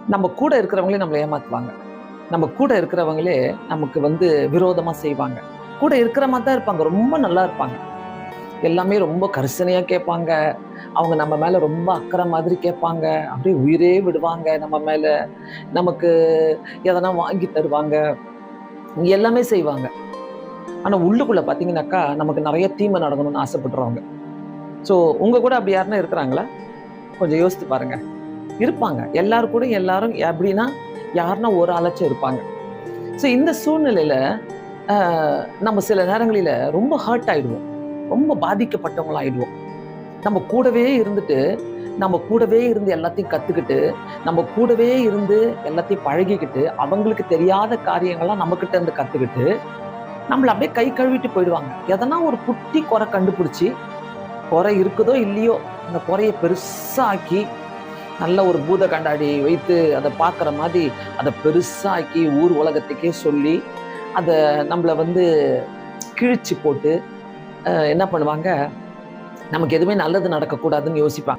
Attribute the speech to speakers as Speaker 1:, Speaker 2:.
Speaker 1: நம்ம கூட இருக்கிறவங்களே நம்மளை ஏமாத்துவாங்க. நம்ம கூட இருக்கிறவங்களே நமக்கு விரோதமா செய்வாங்க. கூட இருக்கிற மாதிரி தான் இருப்பாங்க. ரொம்ப நல்லா இருப்பாங்க. எல்லாமே ரொம்ப கரிசனையா கேட்பாங்க. அவங்க நம்ம மேல ரொம்ப அக்கறை மாதிரி கேட்பாங்க. அப்படியே உயிரே விடுவாங்க நம்ம மேல. நமக்கு எதனா வாங்கி தருவாங்க. எல்லாமே செய்வாங்க. ஆனா உள்ளுக்குள்ள பார்த்தீங்கன்னாக்கா, நமக்கு நெறைய தீமை நடக்கணும்னு ஆசைப்படுறவங்க. ஸோ உங்க கூட அப்படி யாருன்னா இருக்கிறாங்களா? கொஞ்சம் யோசித்து பாருங்க. இருப்பாங்க. எல்லார் கூடயும் எல்லாரும் எப்படின்னா, யாருன்னா ஒரு ஆளாச்சும் இருப்பாங்க. ஸோ இந்த சூழ்நிலையில அ நம்ம சில நேரங்களில ரொம்ப ஹர்ட் ஆயிடுவோம். ரொம்ப பாதிக்கப்பட்டவங்களா ஆயிடுவோம். நம்ம கூடவே இருந்துட்டு, நம்ம கூடவே இருந்து எல்லாத்தையும் கத்துக்கிட்டு, நம்ம கூடவே இருந்து எல்லாத்தையும் பழகிக்கிட்டு, அவங்களுக்கு தெரியாத காரியங்கள்லாம் நம்மகிட்ட இருந்து கத்துக்கிட்டு, நம்மள அப்படியே கை கழுவிட்டு போயிடுவாங்க. எதனா ஒரு குட்டி குறை கண்டுபிடிச்சு, குறை இருக்குதோ இல்லையோ, அந்த குறைய பெருசா ஆக்கி, நல்ல ஒரு பூத கண்ணாடி வைத்து அத பார்க்குற மாதிரி அத பெருசா ஆக்கி ஊர் உலகத்துக்கே சொல்லி, அத நம்மள கிழிச்சு போட்டு என்ன பண்ணுவாங்க, நமக்கு எதுவுமே நல்லது நடக்கக்கூடாதுன்னு யோசிப்பாங்க.